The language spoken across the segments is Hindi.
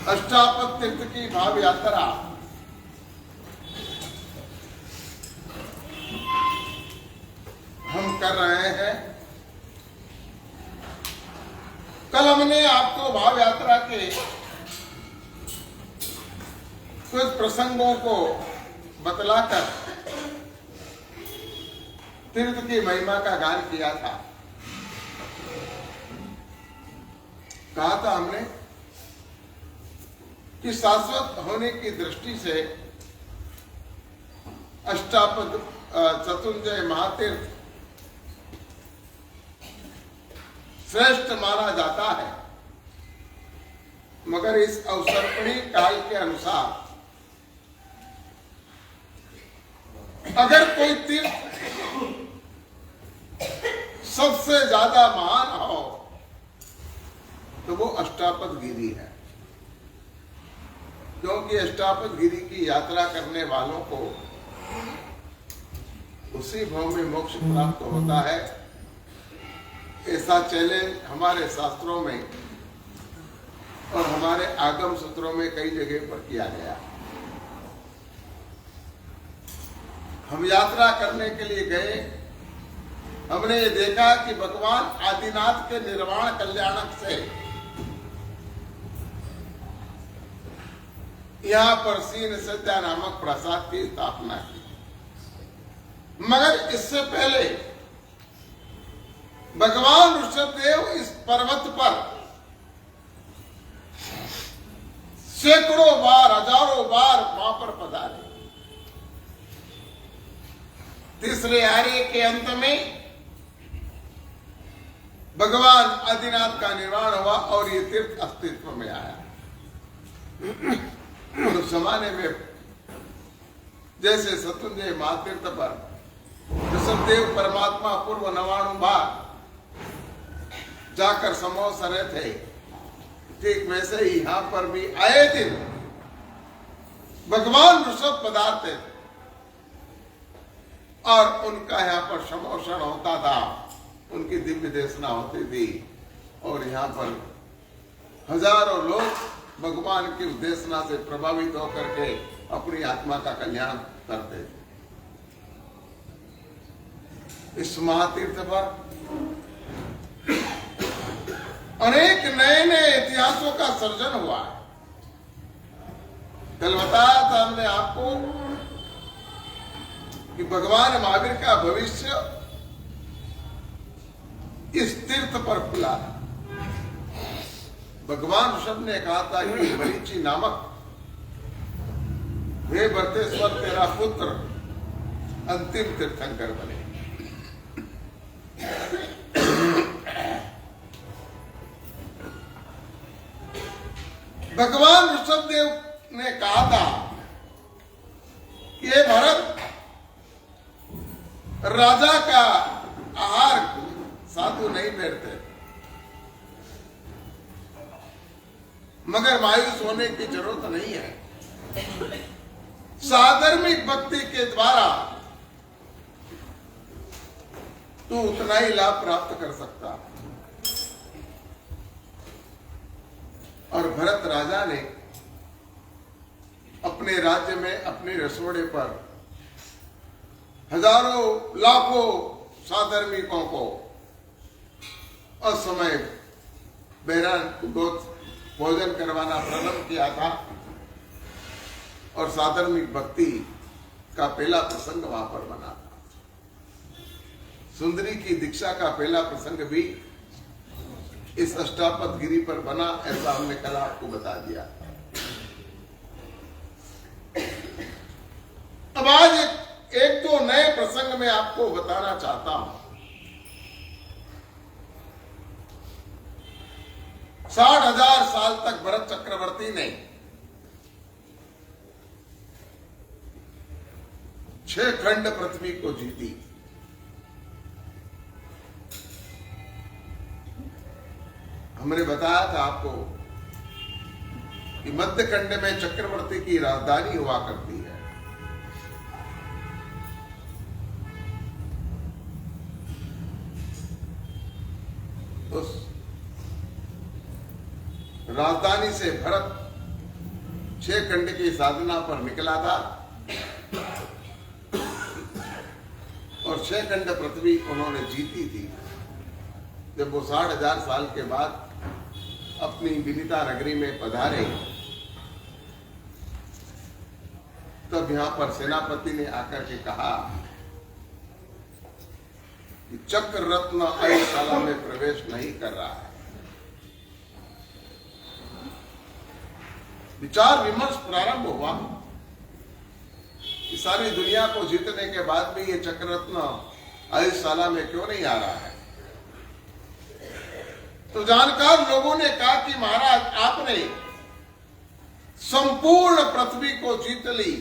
अष्टापद तीर्थ की भाव यात्रा हम कर रहे हैं। कल हमने आपको भाव यात्रा के कुछ प्रसंगों को बतलाकर तीर्थ की महिमा का गान किया था। कहा था हमने कि शाश्वत होने की दृष्टि से अष्टापद चतुंजय महातीर्थ श्रेष्ठ माना जाता है, मगर इस अवसर्पणी काल के अनुसार अगर कोई तीर्थ सबसे ज्यादा महान हो तो वो अष्टापद गिरी है, क्योंकि अष्टापद गिरी की यात्रा करने वालों को उसी भाव में मोक्ष प्राप्त होता है। ऐसा चैलेंज हमारे शास्त्रों में और हमारे आगम सूत्रों में कई जगह पर किया गया। हम यात्रा करने के लिए गए, हमने ये देखा कि भगवान आदिनाथ के निर्वाण कल्याणक से यहाँ पर सीन सज्जा नामक प्रसाद की स्थापना की, मगर इससे पहले भगवान ऋषभदेव इस पर्वत पर सैकड़ों बार हजारों बार वहां पर पधारे। तीसरे आर्य के अंत में भगवान आदिनाथ का निर्माण हुआ और ये तीर्थ अस्तित्व में आया। उस जमाने में जैसे शत्रुंजय महातीर्थ पर ऋषभदेव परमात्मा पूर्व 99 बार जाकर समोस रहे थे, ठीक वैसे ही यहां पर भी आए दिन भगवान ऋषभ पधारते थे और उनका यहाँ पर समोषण होता था, उनकी दिव्य देशना होती थी और यहाँ पर हजारों लोग भगवान की उद्देशना से प्रभावित होकर के अपनी आत्मा का कल्याण करते थे। इस महातीर्थ पर अनेक नए नए इतिहासों का सर्जन हुआ है। कल बताया था हमने आपको कि भगवान महावीर का भविष्य इस तीर्थ पर खुला है। भगवान ऋषभ ने कहा था कि मरीचि नामक हे भरतेश्वर तेरा पुत्र अंतिम तीर्थंकर बने। भगवान ऋषभदेव ने कहा था कि ये भरत, राजा का आहार साधु नहीं बैठते, मगर मायूस होने की जरूरत नहीं है। साधर्मिक भक्ति के द्वारा तू उतना ही लाभ प्राप्त कर सकता। और भरत राजा ने अपने राज्य में अपने रसोड़े पर हजारों लाखों साधर्मिकों को असमय बहरान भोजन करवाना प्रारंभ किया था और साधर्मिक भक्ति का पहला प्रसंग वहां पर बना था। सुंदरी की दीक्षा का पहला प्रसंग भी इस अष्टापद गिरी पर बना, ऐसा हमने कल आपको बता दिया। अब आज एक दो नए प्रसंग में आपको बताना चाहता हूं। 60,000 साल तक भरत चक्रवर्ती ने 6 खंड पृथ्वी को जीती। हमने बताया था आपको कि मध्य खंड में चक्रवर्ती की राजधानी हुआ करती है। उस राजधानी से भरत 6 खंड की साधना पर निकला था और 6 खंड पृथ्वी उन्होंने जीती थी। जब वो 60,000 साल के बाद अपनी विनीता नगरी में पधारे, तब यहां पर सेनापति ने आकर के कहा कि चक्र रत्न आयुशाला में प्रवेश नहीं कर रहा है। विचार विमर्श प्रारंभ हुआ कि सारी दुनिया को जीतने के बाद भी ये चक्र रत्न आयुशाला में क्यों नहीं आ रहा है। तो जानकार लोगों ने कहा कि महाराज, आपने संपूर्ण पृथ्वी को जीत ली,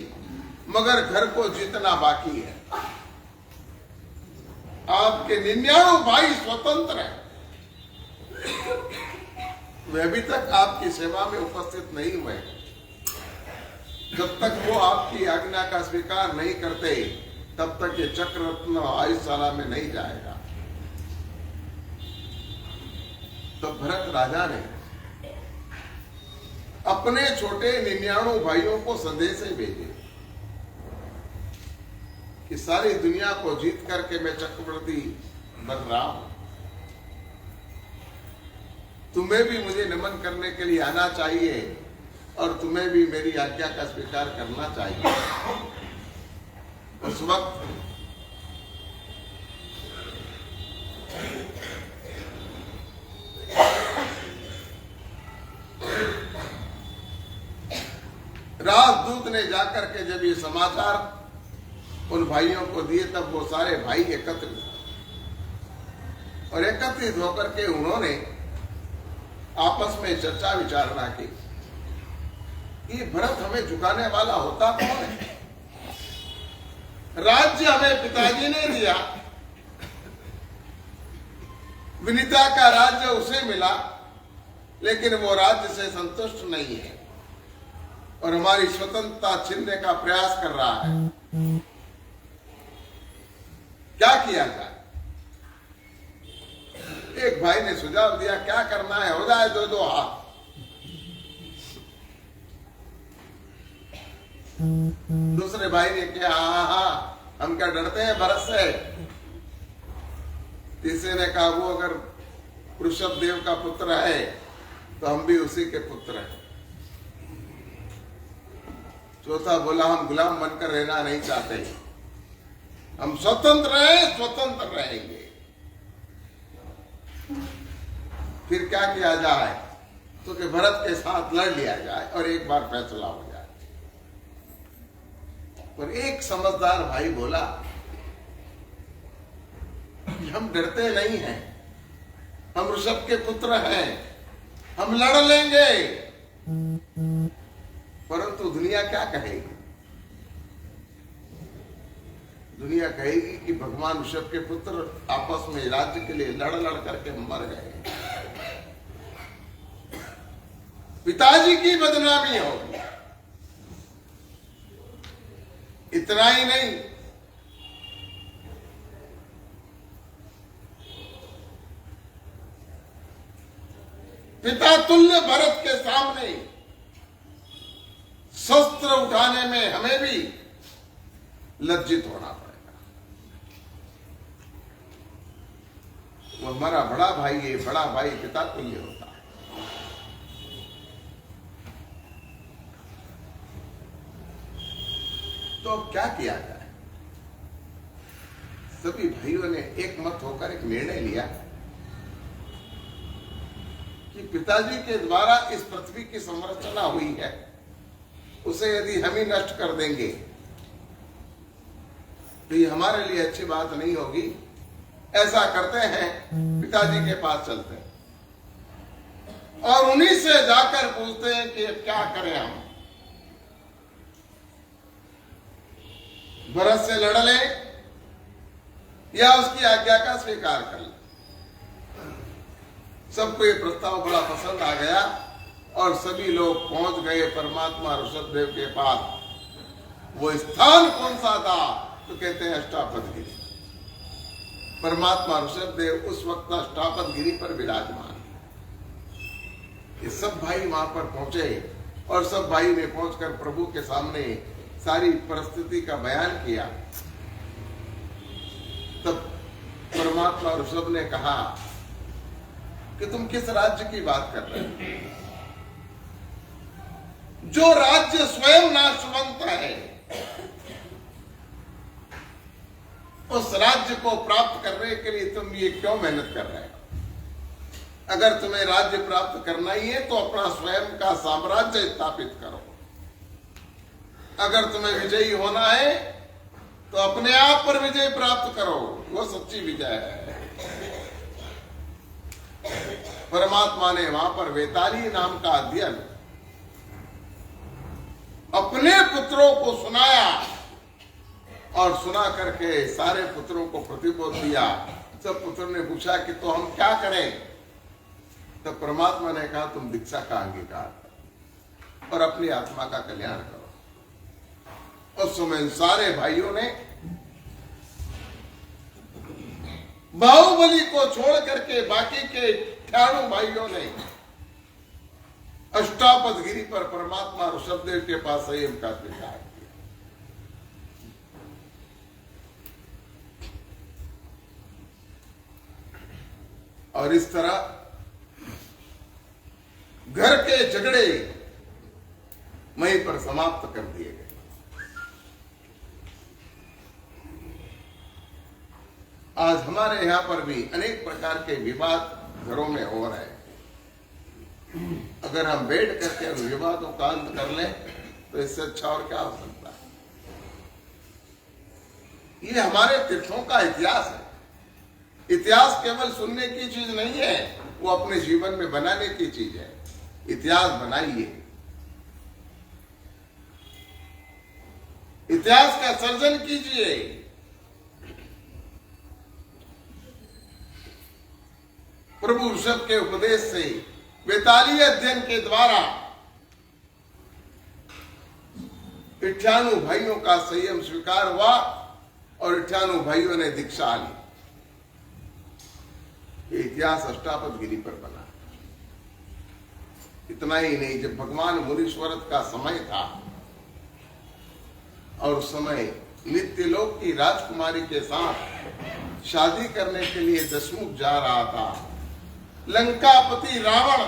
मगर घर को जीतना बाकी है। आपके 99 भाई स्वतंत्र हैं, वे अभी तक आपकी सेवा में उपस्थित नहीं हुए। जब तक वो आपकी आज्ञा का स्वीकार नहीं करते, तब तक ये चक्र रत्न आयुशाला में नहीं जाएगा। तो भरत राजा ने अपने छोटे 99 भाइयों को संदेश भेजे कि सारी दुनिया को जीत करके मैं चक्रवर्ती बन रहा हूं, तुम्हें भी मुझे नमन करने के लिए आना चाहिए और तुम्हें भी मेरी आज्ञा का स्वीकार करना चाहिए। उस वक्त राजदूत ने जाकर के जब ये समाचार उन भाइयों को दिए, तब वो सारे भाई एकत्रित और एकत्रित होकर के उन्होंने आपस में चर्चा विचारणा की कि भरत हमें झुकाने वाला होता कौन है। राज्य हमें पिताजी ने दिया, विनीता का राज्य उसे मिला, लेकिन वो राज्य से संतुष्ट नहीं है और हमारी स्वतंत्रता छीनने का प्रयास कर रहा है। क्या किया जाए? एक भाई ने सुझाव दिया, क्या करना है, हो जाए 2-2 हाथ। दूसरे भाई ने कहा, हाँ, हम क्या डरते हैं भरत से। तीसरे ने कहा, वो अगर वृषभ देव का पुत्र है तो हम भी उसी के पुत्र हैं। चौथा बोला, हम गुलाम बनकर रहना नहीं चाहते, हम स्वतंत्र हैं, स्वतंत्र रहेंगे। फिर क्या किया जाए? तो कि भरत के साथ लड़ लिया जाए और एक बार फैसला हो जाए। पर एक समझदार भाई बोला कि हम डरते नहीं हैं, हम ऋषभ के पुत्र हैं, हम लड़ लेंगे। परंतु दुनिया क्या कहेगी? दुनिया कहेगी कि भगवान ऋषभ के पुत्र आपस में राज्य के लिए लड़ लड़ करके मर गए, पिताजी की बदनामी होगी। इतना ही नहीं, पिता तुल्य भरत के सामने शस्त्र उठाने में हमें भी लज्जित होना पड़ेगा। वो हमारा बड़ा भाई है, बड़ा भाई पिता तुल्य होता है। तो अब क्या किया जाए? सभी भाइयों ने एक मत होकर एक निर्णय लिया कि पिताजी के द्वारा इस पृथ्वी की संरचना हुई है, उसे यदि हम ही नष्ट कर देंगे तो ये हमारे लिए अच्छी बात नहीं होगी। ऐसा करते हैं, पिताजी के पास चलते हैं और उन्हीं से जाकर पूछते हैं कि क्या करें हम। भरत से लड़ लें या उसकी आज्ञा का स्वीकार कर लें। सबको ये प्रस्ताव बड़ा पसंद आ गया और सभी लोग पहुंच गए परमात्मा ऋषभ देव के पास। वो स्थान कौन सा था? तो कहते हैं अष्टापद गिरी। परमात्मा ऋषभ देव उस वक्त अष्टापद गिरी पर विराजमान। ये सब भाई वहां पर पहुंचे और सब भाई ने पहुंचकर प्रभु के सामने सारी परिस्थिति का बयान किया। तब परमात्मा ऋषभ ने कहा कि तुम किस राज्य की बात कर रहे हो? जो राज्य स्वयं नाशवंत है, उस राज्य को प्राप्त करने के लिए तुम ये क्यों मेहनत कर रहे हो? अगर तुम्हें राज्य प्राप्त करना ही है तो अपना स्वयं का साम्राज्य स्थापित करो। अगर तुम्हें विजयी होना है तो अपने आप पर विजय प्राप्त करो, वो सच्ची विजय है। परमात्मा ने वहां पर वेताली नाम का अध्ययन अपने पुत्रों को सुनाया और सुना करके सारे पुत्रों को प्रतिबोध दिया। सब पुत्रों ने पूछा कि तो हम क्या करें? तब परमात्मा ने कहा तुम दीक्षा का अंगीकार करो और अपनी आत्मा का कल्याण करो। उस समय सारे भाइयों ने बाहुबली को छोड़ करके बाकी के 98 भाइयों ने अष्टापद गिरी पर परमात्मा ऋषभदेव के पास संयम का स्वीकार किया। और इस तरह घर के झगड़े वहीं पर समाप्त कर दिए गए। आज हमारे यहां पर भी अनेक प्रकार के विवाद घरों में हो रहे हैं। अगर हम बैठ करके विवादों का अंत कर लें तो इससे अच्छा और क्या हो सकता है? ये हमारे तीर्थों का इतिहास है। इतिहास केवल सुनने की चीज नहीं है, वो अपने जीवन में बनाने की चीज है। इतिहास बनाइए, इतिहास का सर्जन कीजिए। प्रभु ऋषभ के उपदेश से, वेताली अध्ययन के द्वारा 98 भाइयों का संयम स्वीकार हुआ और 98 भाइयों ने दीक्षा ली। ये इतिहास अष्टापद गिरी पर बना। इतना ही नहीं, जब भगवान मुनीश्वरत का समय था और उस समय नित्यलोक की राजकुमारी के साथ शादी करने के लिए दशमुख जा रहा था, लंकापति रावण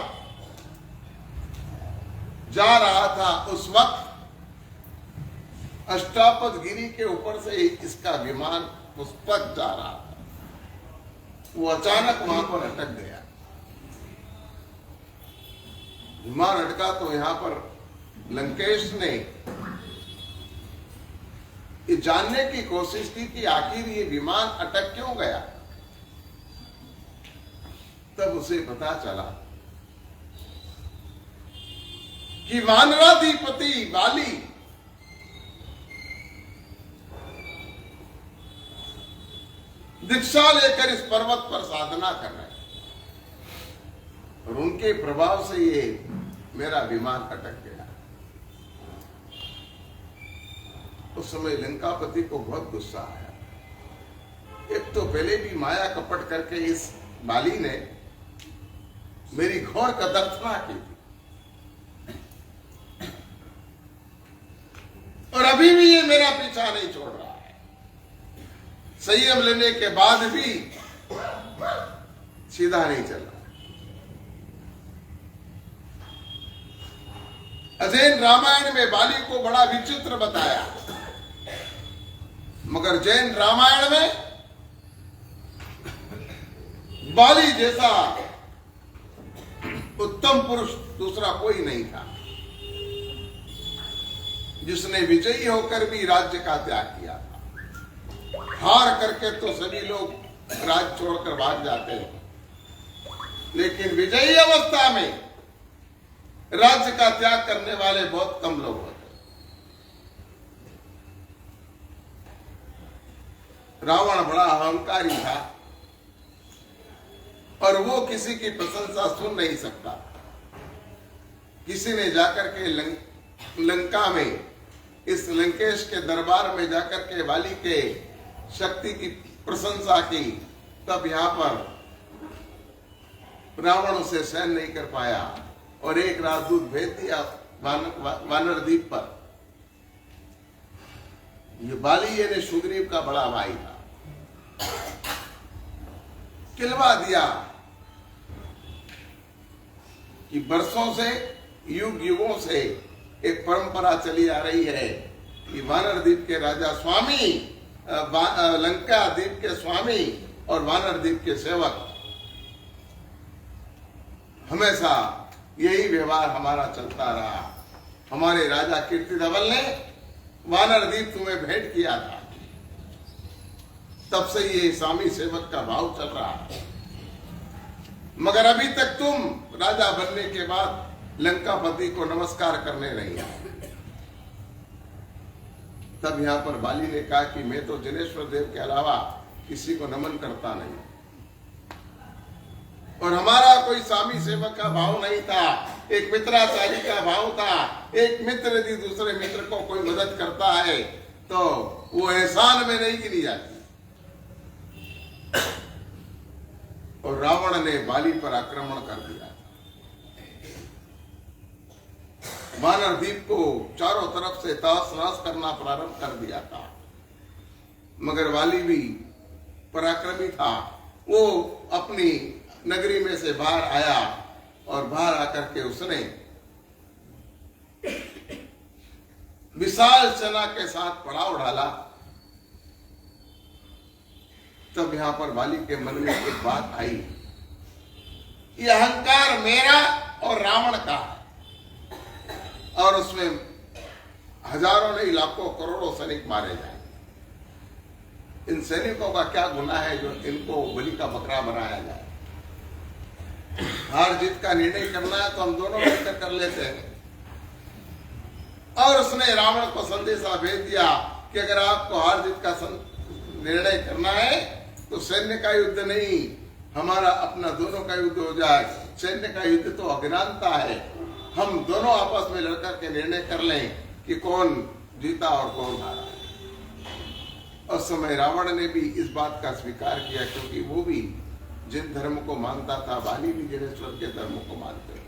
जा रहा था, उस वक्त अष्टापद गिरी के ऊपर से इसका विमान पुष्पक जा रहा था। वो अचानक वहां पर अटक गया। विमान अटका तो यहां पर लंकेश ने ये जानने की कोशिश की कि आखिर ये विमान अटक क्यों गया। तब उसे पता चला कि वानराधिपति बाली दीक्षा लेकर इस पर्वत पर साधना कर रहे हैं और उनके प्रभाव से ये मेरा विमान अटक गया। उस समय लंकापति को बहुत गुस्सा आया। एक तो पहले भी माया कपट करके इस बाली ने मेरी घोर कदर्थना की थी और अभी भी ये मेरा पीछा नहीं छोड़ रहा है। संयम लेने के बाद भी सीधा नहीं चल रहा। अजैन रामायण में बाली को बड़ा विचित्र बताया, मगर जैन रामायण में बाली जैसा उत्तम पुरुष दूसरा कोई नहीं था, जिसने विजयी होकर भी राज्य का त्याग किया था। हार करके तो सभी लोग राज्य छोड़कर भाग जाते हैं, लेकिन विजयी अवस्था में राज्य का त्याग करने वाले बहुत कम लोग होते हैं। रावण बड़ा अहंकारी था और वो किसी की प्रशंसा सुन नहीं सकता। किसी ने जाकर के लंका में इस लंकेश के दरबार में जाकर के वाली के शक्ति की प्रशंसा की, तब यहां पर रावण उसे सहन नहीं कर पाया और एक राजदूत भेज दिया वानर द्वीप पर। ये बाली यानी सुग्रीव का बड़ा भाई था। किलवा दिया कि वर्षों से, युग युगों से एक परंपरा चली आ रही है कि वानर द्वीप के राजा स्वामी, लंका द्वीप के स्वामी और वानर द्वीप के सेवक, हमेशा यही व्यवहार हमारा चलता रहा। हमारे राजा कीर्तिधवल ने वानर द्वीप तुम्हें भेंट किया था, तब से ये स्वामी सेवक का भाव चल रहा है। मगर अभी तक तुम राजा बनने के बाद लंकापति को नमस्कार करने नहीं आए। तब यहां पर बाली ने कहा कि मैं तो जनेश्वर देव के अलावा किसी को नमन करता नहीं, और हमारा कोई स्वामी सेवक का भाव नहीं था, एक मित्राचारी का भाव था। एक मित्र यदि दूसरे मित्र को कोई मदद करता है तो वो एहसान में नहीं गिनी जाती। और रावण ने बाली पर आक्रमण कर दिया। वानर द्वीप को चारों तरफ से तहस नहस करना प्रारंभ कर दिया था। मगर वाली भी पराक्रमी था। वो अपनी नगरी में से बाहर आया और बाहर आकर के उसने विशाल सेना के साथ पड़ाव डाला। तब यहां पर बाली के मन में एक बात आई, ये अहंकार मेरा और रावण का है, और उसमें हजारों नहीं लाखों करोड़ों सैनिक मारे जाए। इन सैनिकों का क्या गुनाह है जो इनको बलि का बकरा बनाया जाए। हार जीत का निर्णय करना है तो हम दोनों मिलकर कर लेते हैं। और उसने रावण को संदेशा भेज दिया कि अगर आपको हार जीत का निर्णय करना है तो सैन्य का युद्ध नहीं, हमारा अपना दोनों का युद्ध हो जाए। सैन्य का युद्ध तो अज्ञानता है, हम दोनों आपस में लड़कर के निर्णय कर लें कि कौन जीता और कौन हारा। उस समय रावण ने भी इस बात का स्वीकार किया, क्योंकि वो भी जिन धर्म को मानता था, बाली भी जनेश्वर के धर्म को मानते थे।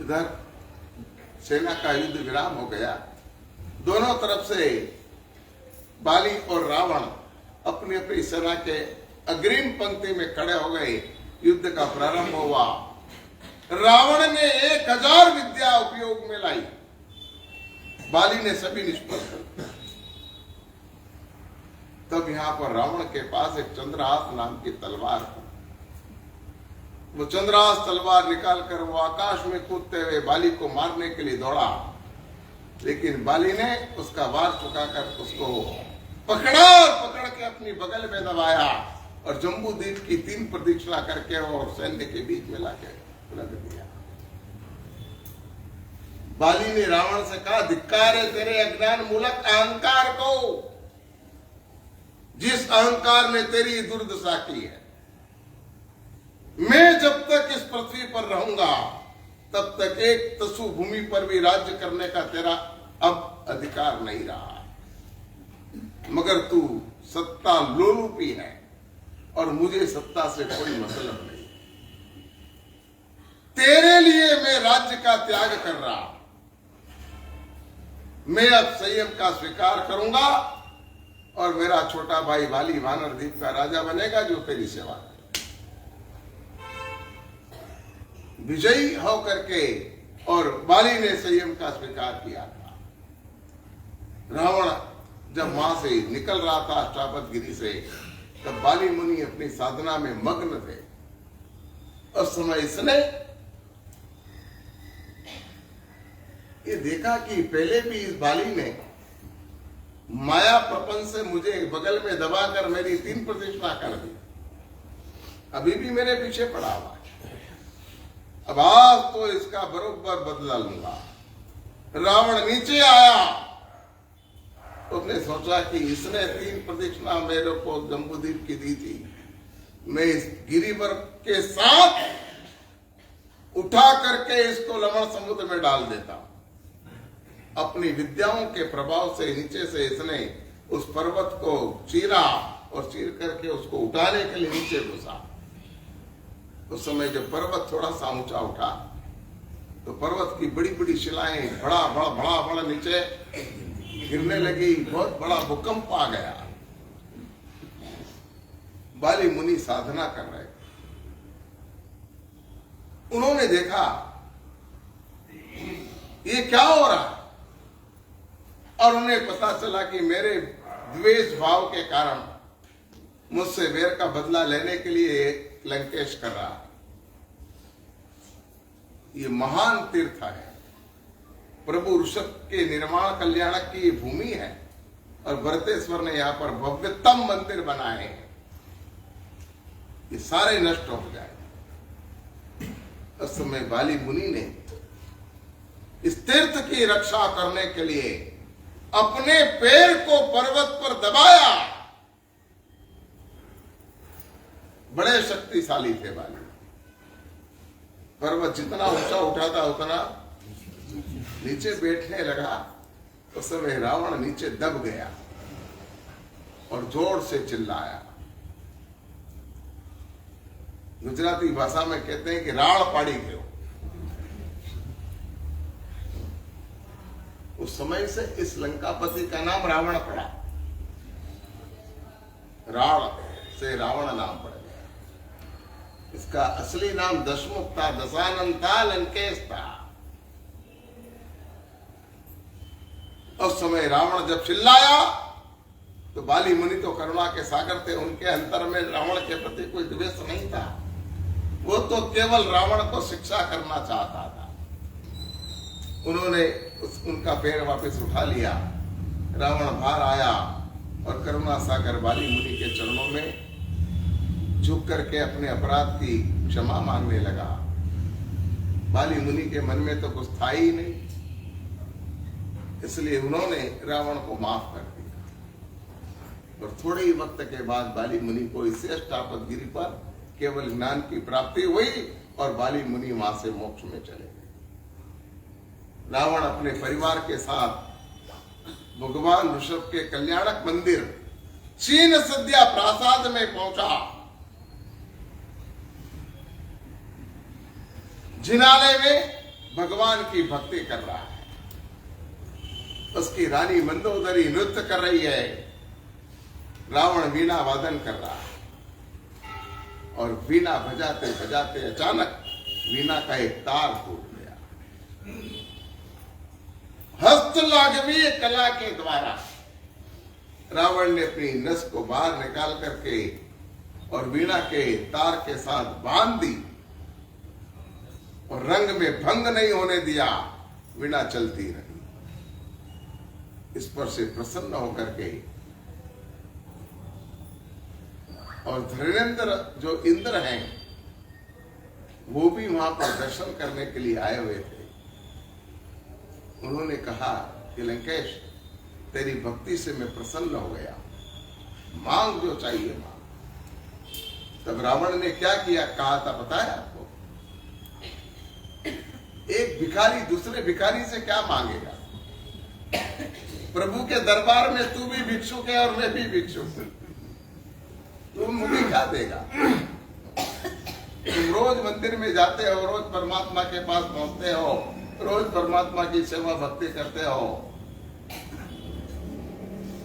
इधर सेना का युद्ध विराम हो गया। दोनों तरफ से बाली और रावण अपनी अपनी सेना के अग्रिम पंक्ति में खड़े हो गए। युद्ध का प्रारंभ हुआ। रावण ने 1000 विद्या उपयोग में लाई, बाली ने सभी निष्फल कर। तब यहां पर रावण के पास एक चंद्रहास नाम की तलवार थी। वो चंद्रहास तलवार निकाल कर वो आकाश में कूदते हुए बाली को मारने के लिए दौड़ा, लेकिन बाली ने उसका वार चुकाकर उसको पकड़ा और पकड़ के अपनी बगल में दबाया और जम्बू द्वीप की 3 प्रदक्षिणा करके और सैन्य के बीच में लाके रख दिया। बाली ने रावण से कहा, धिक्कार है तेरे अज्ञान मूलक अहंकार को, जिस अहंकार ने तेरी दुर्दशा की है। मैं जब तक इस पृथ्वी पर रहूंगा तब तक एक तसु भूमि पर भी राज्य करने का तेरा अब अधिकार नहीं रहा। मगर तू सत्ता लोलुपी है और मुझे सत्ता से कोई मतलब नहीं। तेरे लिए मैं राज्य का त्याग कर रहा। मैं अब संयम का स्वीकार करूंगा और मेरा छोटा भाई बाली वानर द्वीप का राजा बनेगा जो तेरी सेवा करे। विजयी होकर के और बाली ने संयम का स्वीकार किया था। रावण जब वहां से निकल रहा था अष्टावक्र गिरी से, तब बाली मुनि अपनी साधना में मग्न थे। उस समय इसने ये देखा कि पहले भी इस बाली ने माया प्रपंच से मुझे बगल में दबाकर मेरी 3 प्रदक्षिणा कर दी, अभी भी मेरे पीछे पड़ा हुआ है। अब आज तो इसका बरोबर बदला लूंगा। रावण नीचे आया, उसने सोचा कि इसने 3 प्रदक्षिणा मेरे को जम्बूद्वीप की दी थी, मैं इस गिरिवर के साथ उठा करके इसको लवण समुद्र में डाल देता। अपनी विद्याओं के प्रभाव से नीचे से इसने उस पर्वत को चीरा और चीर करके उसको उठाने के लिए नीचे घुसा। उस समय जब पर्वत थोड़ा सा ऊंचा उठा तो पर्वत की बड़ी बड़ी शिलाएं बड़ा बड़ा बड़ा बड़ा नीचे गिरने लगी, बहुत बड़ा भूकंप आ गया। बाली मुनि साधना कर रहे, उन्होंने देखा ये क्या हो रहा है, और उन्हें पता चला कि मेरे द्वेष भाव के कारण मुझसे वैर का बदला लेने के लिए लंकेश कर रहा है। ये महान तीर्थ है, प्रभु ऋषभ के निर्माण कल्याणक की ये भूमि है, और भरतेश्वर ने यहाँ पर भव्यतम मंदिर बनाए हैं, ये सारे नष्ट हो जाए। उस समय बाली मुनि ने इस तीर्थ की रक्षा करने के लिए अपने पैर को पर्वत पर दबाया। बड़े शक्तिशाली थे बाली। पर्वत जितना ऊंचा उठा था उतना नीचे बैठने लगा। उस समय रावण नीचे दब गया और जोर से चिल्लाया। गुजराती भाषा में कहते हैं कि राड़ पाड़ी गयो। उस समय से इस लंकापति का नाम रावण पड़ा। राण से रावण नाम पड़ गया। इसका असली नाम दशमुख था, दशानन था, लंकेश था। उस समय रावण जब चिल्लाया तो बाली मुनि तो करुणा के सागर थे, उनके अंतर में रावण के प्रति कोई द्वेष नहीं था। वो तो केवल रावण को शिक्षा करना चाहता था। उन्होंने उनका पैर वापस उठा लिया। रावण बाहर आया और करुणा सागर बाली मुनि के चरणों में झुक करके अपने अपराध की क्षमा मांगने लगा। बाली मुनि के मन में तो कुछ था ही नहीं, इसलिए उन्होंने रावण को माफ कर दिया। और थोड़े ही वक्त के बाद बाली मुनि को इस श्रेष्ठापद गिरी पर केवल ज्ञान की प्राप्ति हुई और बाली मुनि वहां से मोक्ष में चले गए। रावण अपने परिवार के साथ भगवान ऋषभ के कल्याणक मंदिर चीन सद्या प्रासाद में पहुंचा। जिनालय में भगवान की भक्ति कर रहा है। उसकी रानी मंदोदरी नृत्य कर रही है। रावण वीणा वादन कर रहा है और वीणा बजाते बजाते अचानक वीणा का एक तार टूट गया। हस्तलाघवीय कला के द्वारा रावण ने अपनी नस को बाहर निकाल करके और वीणा के तार के साथ बांध दी और रंग में भंग नहीं होने दिया। वीणा चलती रही। इस पर से प्रसन्न होकर के और धर्मेंद्र जो इंद्र हैं वो भी वहां पर दर्शन करने के लिए आए हुए थे। उन्होंने कहा कि लंकेश, तेरी भक्ति से मैं प्रसन्न हो गया, मांग जो चाहिए मांग। तब रावण ने क्या किया कहा था पता है आपको? एक भिखारी दूसरे भिखारी से क्या मांगेगा? प्रभु के दरबार में तू भी भिक्षुक है और मैं भी भिक्षुक हूं, तुम मुझे क्या देगा? तुम रोज मंदिर में जाते हो, रोज परमात्मा के पास पहुंचते हो, रोज परमात्मा की सेवा भक्ति करते हो,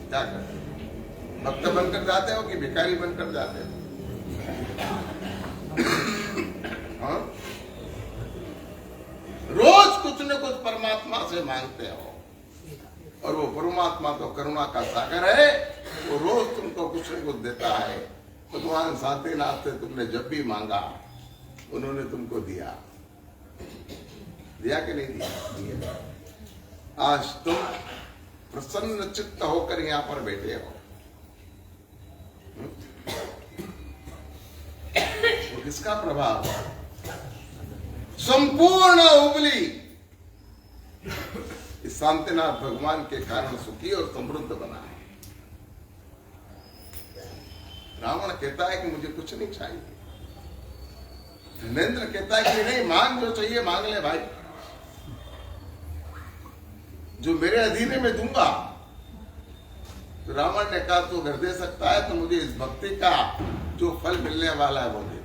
क्या करते हो? भक्त बनकर जाते हो कि भिखारी बनकर जाते हो? हाँ? रोज कुछ न कुछ परमात्मा से मांगते हो और वो परमात्मा तो करुणा का सागर है, वो रोज तुमको कुछ न कुछ देता है। भगवान शांतिनाथ से तुमने जब भी मांगा उन्होंने तुमको दिया। दिया कि नहीं दिया? आज तुम प्रसन्न चित्त होकर यहाँ पर बैठे हो। वो किसका प्रभाव? संपूर्ण हुबली इस शांतिनाथ भगवान के कारण सुखी और समृद्ध बना है। रावण कहता है कि मुझे कुछ नहीं चाहिए। धर्मेंद्र कहता है कि नहीं, मांग जो चाहिए मांग ले भाई, जो मेरे अधीन में दूंगा। तो रावण ने कहा तू अगर दे सकता है तो मुझे इस भक्ति का जो फल मिलने वाला है वो दे दे।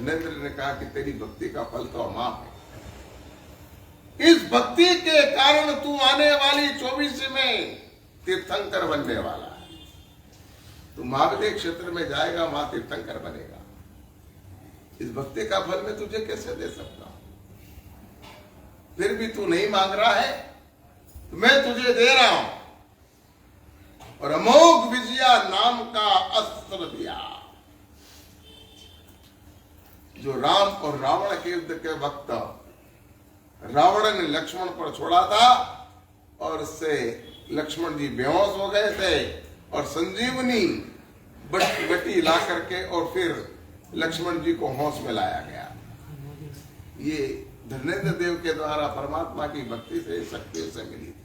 धर्मेंद्र ने कहा कि तेरी भक्ति का फल तो अमाप है। इस भक्ति के कारण तू आने वाली 24 में तीर्थंकर बनने वाला है। तू महाविद्य क्षेत्र में जाएगा, वहां तीर्थंकर बनेगा। इस भक्ति का फल मैं तुझे कैसे दे सकता हूं? फिर भी तू नहीं मांग रहा है तो मैं तुझे दे रहा हूं, और अमोघ विजया नाम का अस्त्र दिया, जो राम और रावण के युद्ध के वक्त रावण ने लक्ष्मण पर छोड़ा था, और उससे लक्ष्मण जी बेहोश हो गए थे, और संजीवनी बटी ला करके और फिर लक्ष्मण जी को होश में लाया गया। ये धर्मेंद्र देव के द्वारा परमात्मा की भक्ति से, शक्ति से मिली थी।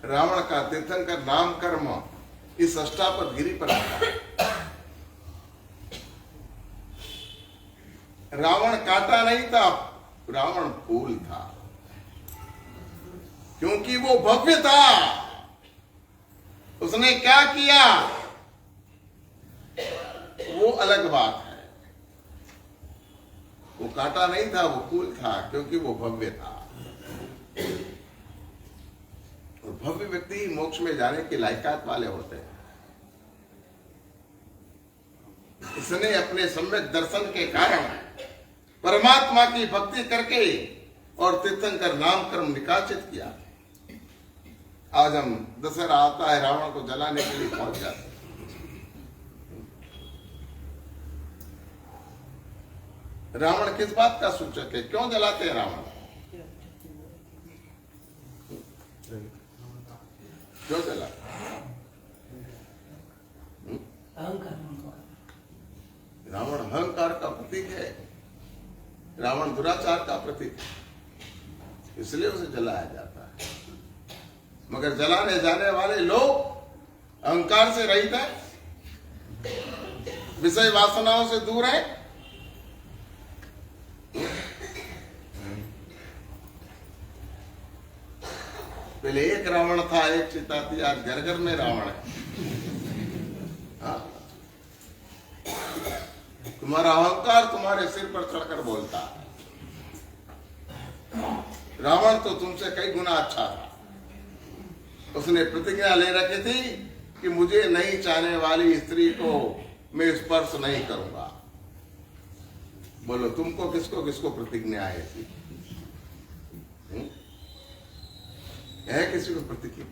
रावण का तीर्थंकर नाम कर्म इस अष्टापद गिरी पर आता है। रावण कांटा नहीं था, रावण फूल था, क्योंकि वो भव्य था। उसने क्या किया वो अलग बात है। वो कांटा नहीं था, वो फूल था, क्योंकि वो भव्य था। और भव्य व्यक्ति मोक्ष में जाने के लायकात वाले होते हैं। इसने अपने सम्यक दर्शन के कारण परमात्मा की भक्ति करके और तीर्थंकर नाम कर्म निकाचित किया। आज हम दशहरा आता है, रावण को जलाने के लिए पहुंच जाते हैं। रावण किस बात का सूचक है? क्यों जलाते हैं रावण? क्यों जलाते? रावण अहंकार का प्रतीक है, रावण दुराचार का प्रतीक है, इसलिए उसे जलाया जाता है। मगर जलाने जाने वाले लोग अहंकार से रहित हैं, विषय वासनाओं से दूर हैं। पहले एक रावण था, एक सीता थी, आज घर घर में रावण है। हाँ? तुम्हारा अहंकार तुम्हारे सिर पर चढ़कर बोलता है। रावण तो तुमसे कई गुना अच्छा था। उसने प्रतिज्ञा ले रखी थी कि मुझे नहीं चाहने वाली स्त्री को मैं स्पर्श नहीं करूंगा। बोलो तुमको किसको किसको प्रतिज्ञा है ऐसी? है किसी को प्रतिज्ञा?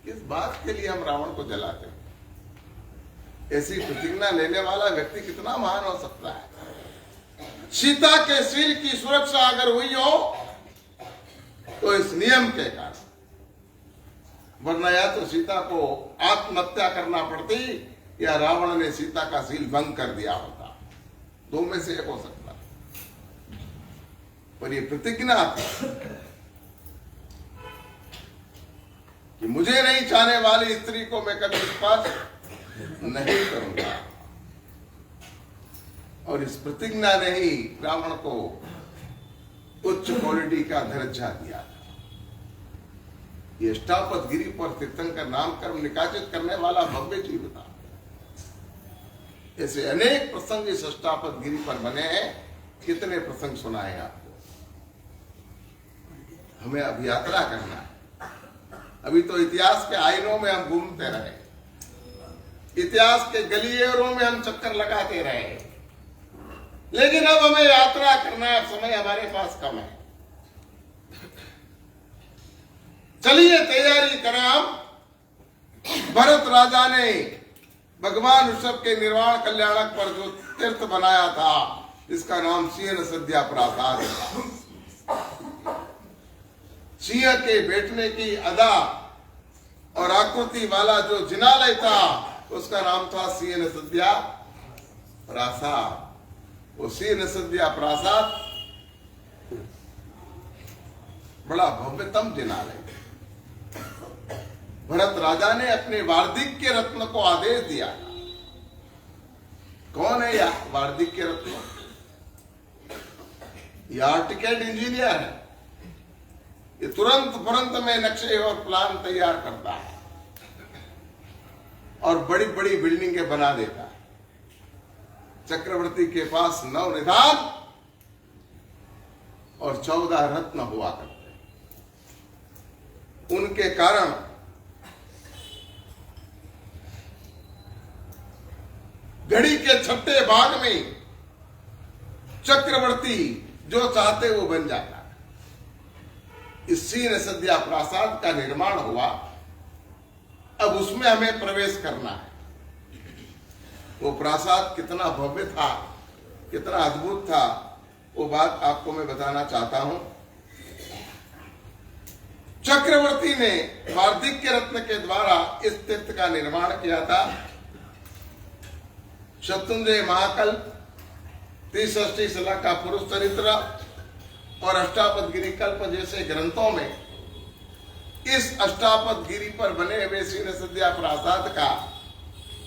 किस बात के लिए हम रावण को जलाते हैं? ऐसी प्रतिज्ञा लेने वाला व्यक्ति कितना महान हो सकता है? सीता के सिर की सुरक्षा अगर हुई हो तो इस नियम के कारण, वरना या तो सीता को आत्महत्या करना पड़ती या रावण ने सीता का सील भंग कर दिया होता। दो में से एक हो सकता। पर ये प्रतिज्ञा थी कि मुझे नहीं चाहने वाली स्त्री को मैं कभी स्पर्श नहीं करूंगा। और इस प्रतिज्ञा ने ही रावण को उच्च क्वालिटी का दर्जा दिया था। ये अष्टापद गिरी पर तीर्थंकर नाम कर्म निकाचित करने वाला भव्य जीव था। ऐसे अनेक प्रसंग इस अष्टापद गिरी पर बने हैं। कितने प्रसंग सुनाए आपको? हमें अब यात्रा करना है। अभी तो इतिहास के आईनों में हम घूमते रहे, इतिहास के गलियों में हम चक्कर लगाते रहे, लेकिन अब हमें यात्रा करना है। समय हमारे पास कम है। चलिए तैयारी करें हम। भरत राजा ने भगवान ऋषभ के निर्वाण कल्याणक पर जो तीर्थ बनाया था, जिसका नाम सिंह सद्या प्रासाद था। सिंह के बैठने की अदा और आकृति वाला जो जिनालय था, उसका नाम था सिंह सद्या प्रासाद। वो सिंह सद्या प्रासाद बड़ा भव्यतम जिनालय। भरत राजा ने अपने वार्धिक्य रत्न को आदेश दिया। कौन है यह वार्धिक्य रत्न? यह आर्टिकेड इंजीनियर है। ये तुरंत में नक्शे और प्लान तैयार करता है। और बड़ी बड़ी बिल्डिंगें बना देता है। चक्रवर्ती के पास 9 निधान और 14 रत्न हुआ करते। उनके कारण घड़ी के छठे भाग में चक्रवर्ती जो चाहते वो बन जाता। इस सीन सद्या प्रासाद का निर्माण हुआ। अब उसमें हमें प्रवेश करना है। वो प्रासाद कितना भव्य था, कितना अद्भुत था, वो बात आपको मैं बताना चाहता हूं। चक्रवर्ती ने वार्धिक्य रत्न के द्वारा इस तीर्थ का निर्माण किया था। शत्रुंजय महाकल्प, 63 शिला का पुरुष चरित्र और अष्टापदगिरी कल्प जैसे ग्रंथों में इस अष्टापदगिरी पर बने हुए सीन सद्या प्रासाद का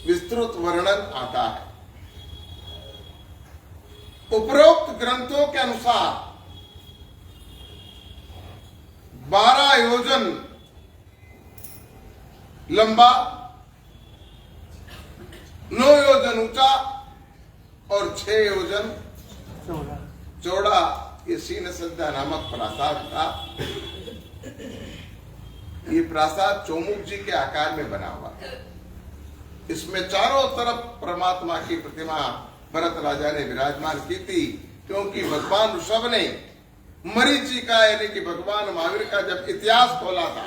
विस्तृत वर्णन आता है। उपरोक्त ग्रंथों के अनुसार 12 योजन लंबा, 9 योजन ऊंचा और 6 योजन चौड़ा ये सीन सद्या नामक प्रासाद था। ये प्रासाद चौमुख जी के आकार में बना हुआ है। इसमें चारों तरफ परमात्मा की प्रतिमा भरत राजा ने विराजमान की थी, क्योंकि भगवान ऋषभ ने मरीचिका यानी कि भगवान महावीर का जब इतिहास खोला था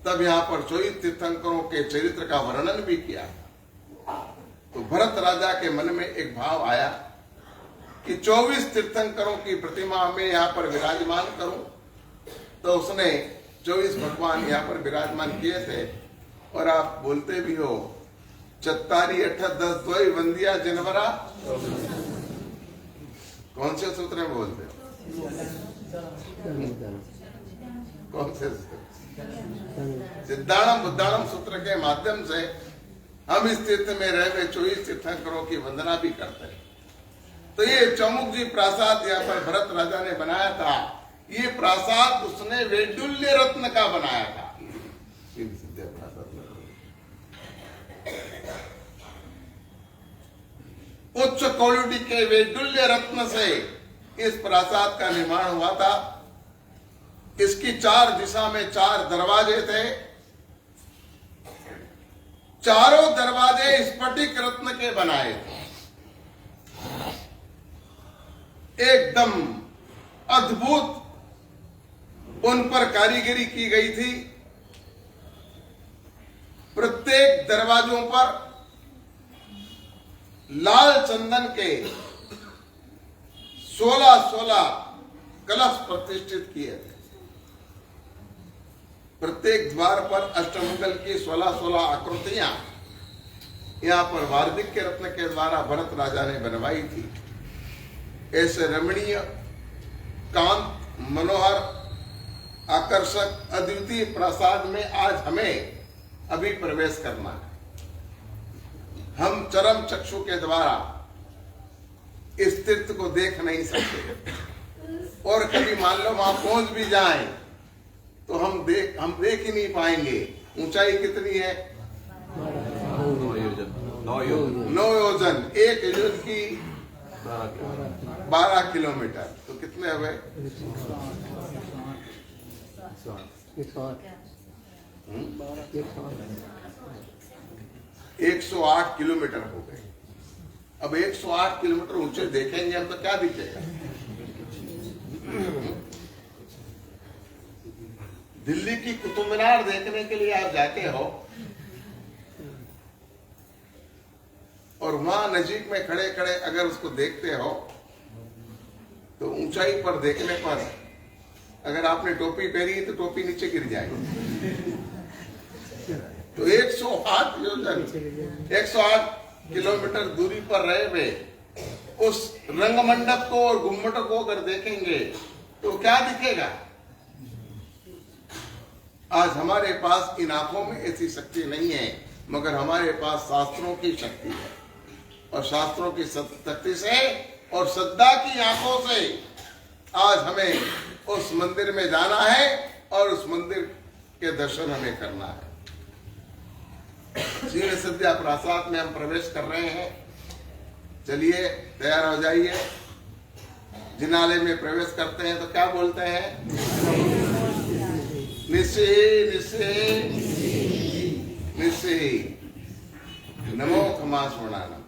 तब यहाँ पर 24 तीर्थंकरों के चरित्र का वर्णन भी किया। तो भरत राजा के मन में एक भाव आया कि 24 तीर्थंकरों की प्रतिमा में यहाँ पर विराजमान करूं। तो उसने 24 भगवान यहाँ पर विराजमान किए थे। और आप बोलते भी हो 4 8 10 2 वंदिया जनवरा, कौन से सूत्र में बोलते हो? कौन से सिद्धाणम बुद्धाणम सूत्र के माध्यम से हम इस तीर्थ में रह हुए 24 तीर्थंकरों की वंदना भी करते हैं। तो ये चौमुख जी प्रासाद यहाँ पर भरत राजा ने बनाया था। ये प्रासाद उसने वैडुल्य रत्न का बनाया था। उच्च कोटि के वैडुल्य रत्न से इस प्रासाद का निर्माण हुआ था। इसकी 4 दिशा में 4 दरवाजे थे। चारों दरवाजे स्फटिक रत्न के बनाए थे। एकदम अद्भुत उन पर कारीगरी की गई थी। प्रत्येक दरवाजों पर लाल चंदन के 16 कलश प्रतिष्ठित किए थे। प्रत्येक द्वार पर अष्टमंगल की 16 आकृतियां यहाँ पर वार्धिक्य रत्न के द्वारा भरत राजा ने बनवाई थी। ऐसे रमणीय, कांत, मनोहर, आकर्षक, अद्वितीय प्रासाद में आज हमें अभी प्रवेश करना है। हम चरम चक्षु के द्वारा इस तीर्थ को देख नहीं सकते। और कभी मान लो वहां पहुंच भी जाएं तो हम देख ही नहीं पाएंगे। ऊंचाई कितनी है? 9 योजन। 1 योजन की 12 किलोमीटर। तो कितने हुए? 108 किलोमीटर हो गए। अब 108 किलोमीटर ऊंचे देखेंगे हम तो क्या दिखेगा? दिल्ली की कुतुब मीनार देखने के लिए आप जाते हो और वहां नजीक में खड़े खड़े अगर उसको देखते हो तो ऊंचाई पर देखने पर अगर आपने टोपी पहनी तो टोपी नीचे गिर जाएगी। तो 108 योजन 108 किलोमीटर दूरी पर रहे हुए उस रंगमंडप को और गुम्मट को अगर देखेंगे तो क्या दिखेगा? आज हमारे पास इन आंखों में ऐसी शक्ति नहीं है, मगर हमारे पास शास्त्रों की शक्ति है। और शास्त्रों की शक्ति से और श्रद्धा की आंखों से आज हमें उस मंदिर में जाना है और उस मंदिर के दर्शन हमें करना है। क्षीर सद्या प्रासाद में हम प्रवेश कर रहे हैं। चलिए तैयार हो जाइए। जिनालय में प्रवेश करते हैं तो क्या बोलते हैं? निस्सी निस्सी निस्सी नमो खमा स्मरणानम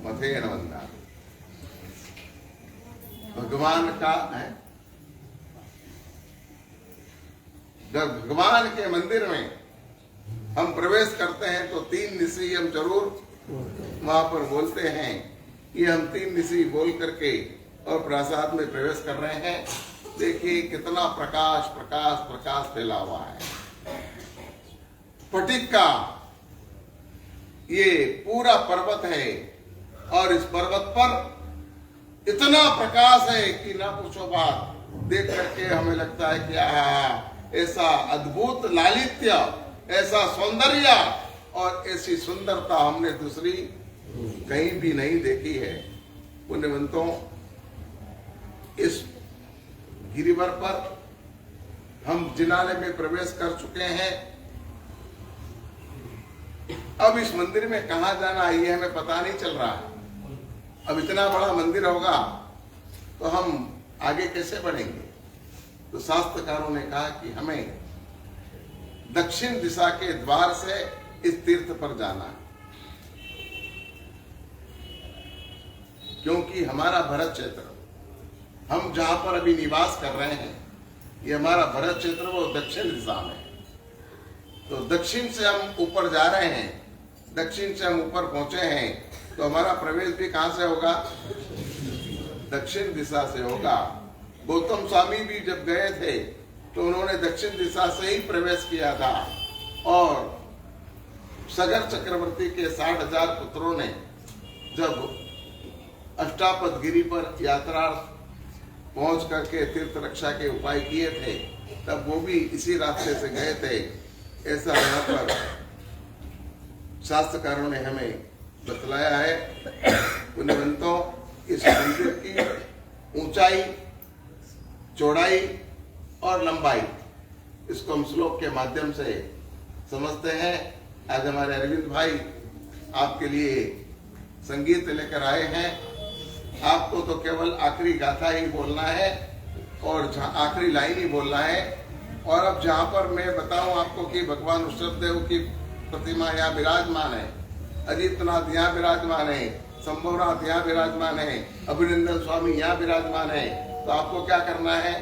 मथेन वंदा। भगवान का है, जब भगवान के मंदिर में हम प्रवेश करते हैं तो 3 निसी हम जरूर वहां पर बोलते हैं। ये हम 3 निसी बोल करके और प्रासाद में प्रवेश कर रहे हैं। देखिए कितना प्रकाश प्रकाश प्रकाश फैला हुआ है। स्फटिक का ये पूरा पर्वत है और इस पर्वत पर इतना प्रकाश है कि ना पूछो बात। देख करके हमें लगता है कि ऐसा अद्भुत लालित्य, ऐसा सौंदर्य और ऐसी सुंदरता हमने दूसरी कहीं भी नहीं देखी है। पुण्यवंतों, इस गिरिवर पर हम जिनालय में प्रवेश कर चुके हैं। अब इस मंदिर में कहां जाना है ये हमें पता नहीं चल रहा है। अब इतना बड़ा मंदिर होगा तो हम आगे कैसे बढ़ेंगे? तो शास्त्रकारों ने कहा कि हमें दक्षिण दिशा के द्वार से इस तीर्थ पर जाना है, क्योंकि हमारा भरत क्षेत्र, हम जहां पर अभी निवास कर रहे हैं, ये हमारा भरत क्षेत्र वो दक्षिण दिशा में। तो दक्षिण से हम ऊपर जा रहे हैं, दक्षिण से हम ऊपर पहुंचे हैं तो हमारा प्रवेश भी कहां से होगा? दक्षिण दिशा से होगा। गौतम स्वामी भी जब गए थे तो उन्होंने दक्षिण दिशा से ही प्रवेश किया था। और सगर चक्रवर्ती के 60,000 पुत्रों ने जब अष्टापद गिरी पर यात्रा पहुंच करके तीर्थ रक्षा के उपाय किए थे, तब वो भी इसी रास्ते से गए थे। ऐसा यहाँ पर शास्त्रकारों ने हमें बतलाया है। पुण्यवंतों, इस मंदिर की ऊंचाई, चौड़ाई और लंबाई, इसको हम श्लोक के माध्यम से समझते हैं। आज हमारे अरविंद भाई आपके लिए संगीत लेकर आए हैं। आपको तो केवल आखिरी गाथा ही बोलना है और आखिरी लाइन ही बोलना है। और अब जहां पर मैं बताऊं आपको कि भगवान ऋषभदेव की प्रतिमा यहाँ विराजमान है, अजीतनाथ यहाँ विराजमान है, संभवनाथ यहाँ विराजमान है, अभिनंदन स्वामी यहाँ विराजमान है, तो आपको क्या करना है?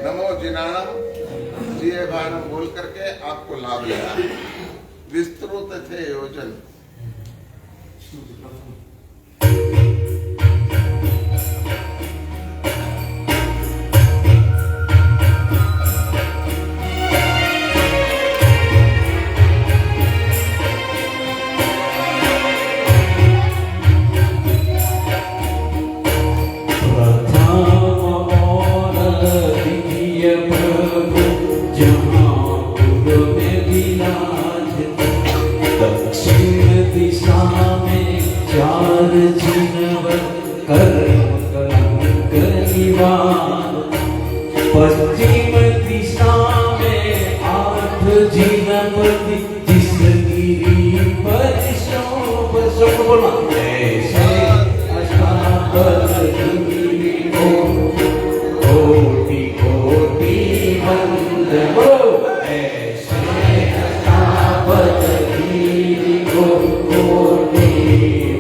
नमो जिनाणम जिये भानम बोल करके आपको लाभ लेना है। विस्तृत थे योजन। पश्चिम दिशा में 8 जिनपति, जिस गिरी पर शोभ शोभ बोलना ऐसे अष्टापद गिरी को कोटि कोटि वंदना। ऐसे अष्टापद गिरी को कोटि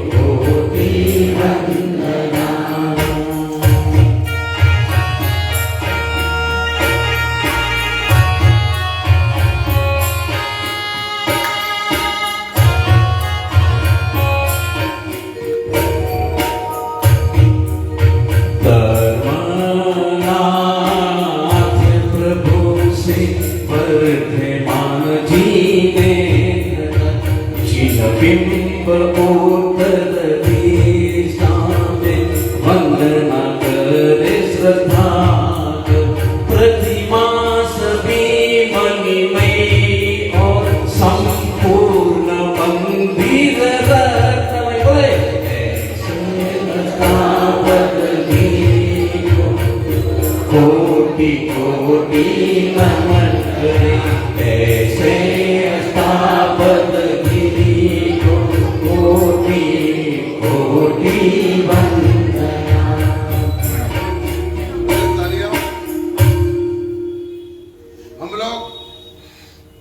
कोटि वंदना। बिंब उत्तर दिशा में वंदना करे श्रद्धा, प्रतिमा सभी मणिमयी और संपूर्ण मंदिर रत्नमय। बोले कोटि कोटि नमन करे। ऐसे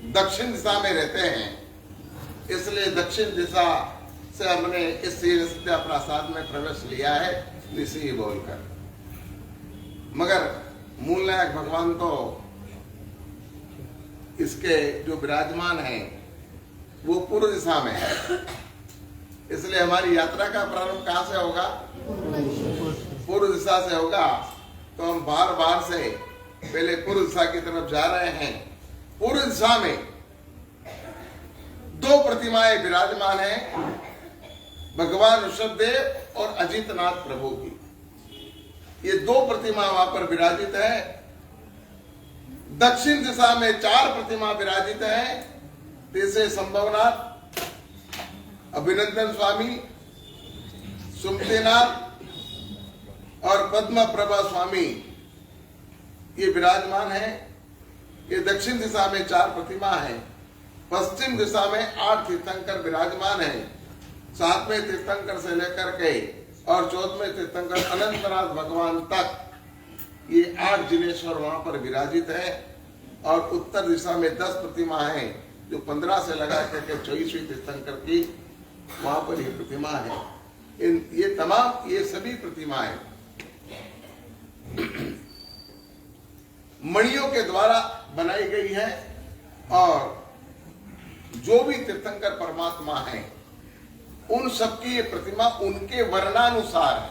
दक्षिण दिशा में रहते हैं, इसलिए दक्षिण दिशा से हमने इस श्री प्रसाद में प्रवेश लिया है निशी बोलकर। मगर मूल नायक भगवान तो इसके जो विराजमान है वो पूर्व दिशा में है, इसलिए हमारी यात्रा का प्रारंभ कहां से होगा? पूर्व दिशा से होगा। तो हम बार बार से पहले पूर्व दिशा की तरफ जा रहे हैं। पूर्व दिशा में दो प्रतिमाएं विराजमान हैं, भगवान ऋषभदेव और अजितनाथ प्रभु की। ये दो प्रतिमा वहां पर विराजित है। दक्षिण दिशा में 4 प्रतिमा विराजित है। तीसरे संभवनाथ, अभिनंदन स्वामी, सुमतिनाथ और पद्म प्रभा स्वामी ये विराजमान है। ये दक्षिण दिशा में 4 प्रतिमा है। पश्चिम दिशा में 8 तीर्थंकर विराजमान है। 7वें तीर्थंकर से लेकर के और 14वें तीर्थंकर अनंतनाथ भगवान तक ये 8 जिनेश्वर वहां पर विराजित है। और उत्तर दिशा में 10 प्रतिमा है, जो 15 से लगा करके 24वीं तीर्थंकर की वहां पर ये प्रतिमा है। ये सभी प्रतिमाएं मणियों के द्वारा बनाई गई है। और जो भी तीर्थंकर परमात्मा है उन सबकी ये प्रतिमा उनके वर्णानुसार है।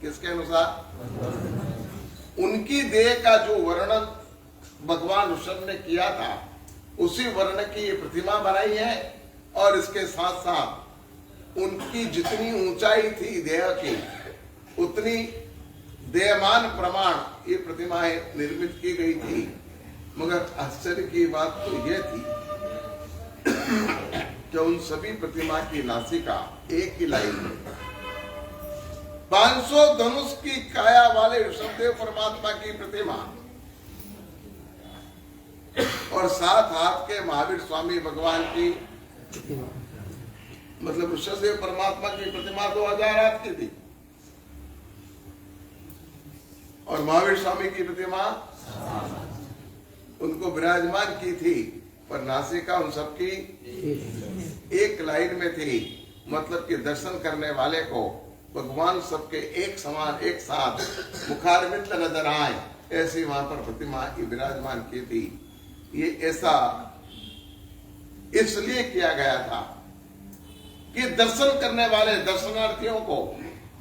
किसके अनुसार? उनकी देह का जो वर्णन भगवान ऋषभ ने किया था उसी वर्ण की ये प्रतिमा बनाई है। और इसके साथ साथ उनकी जितनी ऊंचाई थी देह की, उतनी देहमान प्रमाण ये प्रतिमाएं निर्मित की गई थी। मगर आश्चर्य की बात तो यह थी कि उन सभी प्रतिमा की नासिका एक ही लाइन में, 500 धनुष की काया वाले ऋषभदेव परमात्मा की प्रतिमा और 7 हाथ के महावीर स्वामी भगवान की, मतलब ऋषभदेव परमात्मा की प्रतिमा 2000 हाथ की थी और महावीर स्वामी की प्रतिमा उनको विराजमान की थी, पर नासिका उन सबकी एक लाइन में थी। मतलब कि दर्शन करने वाले को भगवान सबके एक समान एक साथ मुखारविंद नजर आए, ऐसी वहां पर प्रतिमा विराजमान की थी। ये ऐसा इसलिए किया गया था कि दर्शन करने वाले दर्शनार्थियों को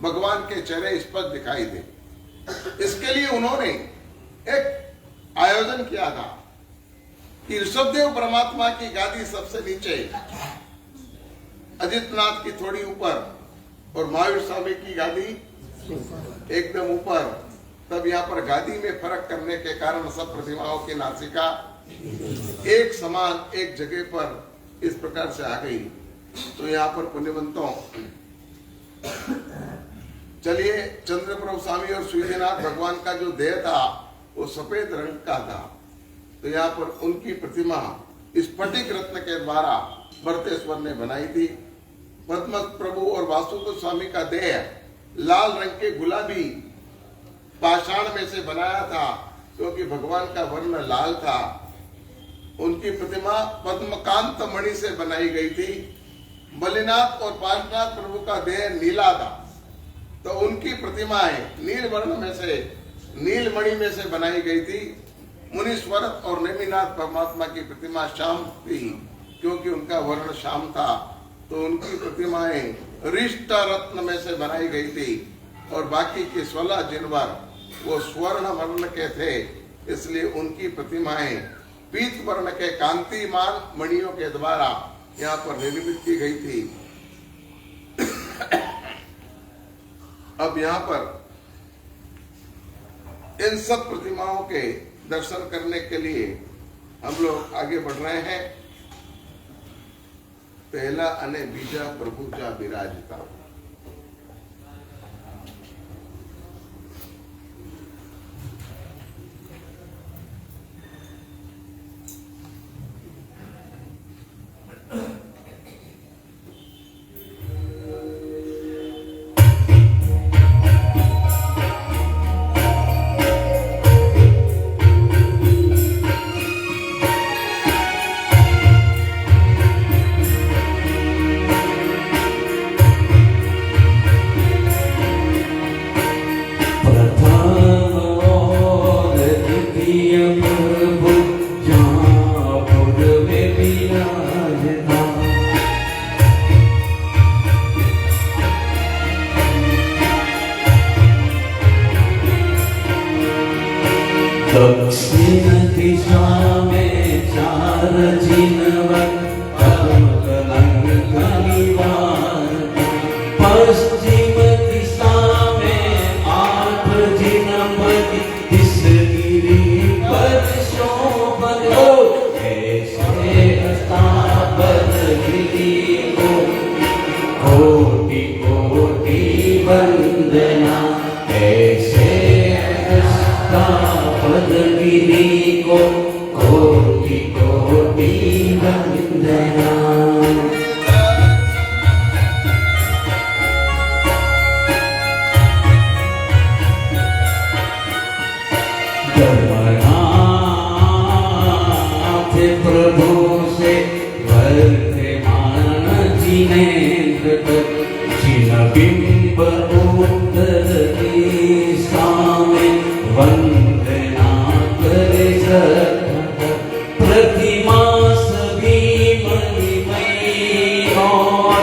भगवान के चेहरे स्पष्ट दिखाई दे। इसके लिए उन्होंने एक आयोजन किया था कि ऋषभदेव परमात्मा की गादी सबसे नीचे, अजितनाथ की थोड़ी ऊपर और महावीर स्वामी की गादी एकदम ऊपर। तब यहाँ पर गादी में फर्क करने के कारण सब प्रतिमाओं की नासिका एक समान एक जगह पर इस प्रकार से आ गई। तो यहाँ पर पुण्यवंतों, चलिए, चंद्रप्रभु स्वामी और सूर्यनाथ भगवान का जो देह था वो सफेद रंग का था। तो यहाँ पर उनकी प्रतिमा स्फटिक रत्न के द्वारा भरतेश्वर ने बनाई थी। पद्म प्रभु और वासुदेव स्वामी का देह लाल रंग के गुलाबी पाषाण में से बनाया था, क्योंकि भगवान का वर्ण लाल था। उनकी प्रतिमा पद्मकांत मणि से बनाई गई थी। बलिनाथ और पार्श्वनाथ प्रभु का देह नीला था, तो उनकी प्रतिमाएं नील वर्ण में से, नीलमणि में से बनाई गई थी। मुनीश्वरत और नेमिनाथ परमात्मा की प्रतिमा श्याम थी, क्योंकि उनका वर्ण श्याम था। तो उनकी प्रतिमाएं रिष्ट रत्न में से बनाई गई थी और बाकी के 16 जिनवर वो स्वर्ण वर्ण के थे, इसलिए उनकी प्रतिमाएं पीत वर्ण के कांतिमान मणियों के द्वारा यहाँ पर निर्मित की गई थी। अब यहाँ पर इन सब प्रतिमाओं के दर्शन करने के लिए हम लोग आगे बढ़ रहे हैं। पहला अने बीजा प्रभु जा विराजता। जिनवत कलंक निवार पश्चिम दिशा में 8 जिनपद इस गिरि पर शोभन हो ऐसे स्थापन गिरि को कोटि कोटि वंदना ऐसे स्थापन गिरि को कोटि कोटि वंदना प्रभु से वर्तमान जिनेन्द्र जिन बिंब उत्तर दिशा में वंदना करे प्रतिमा सभी मणिमयी और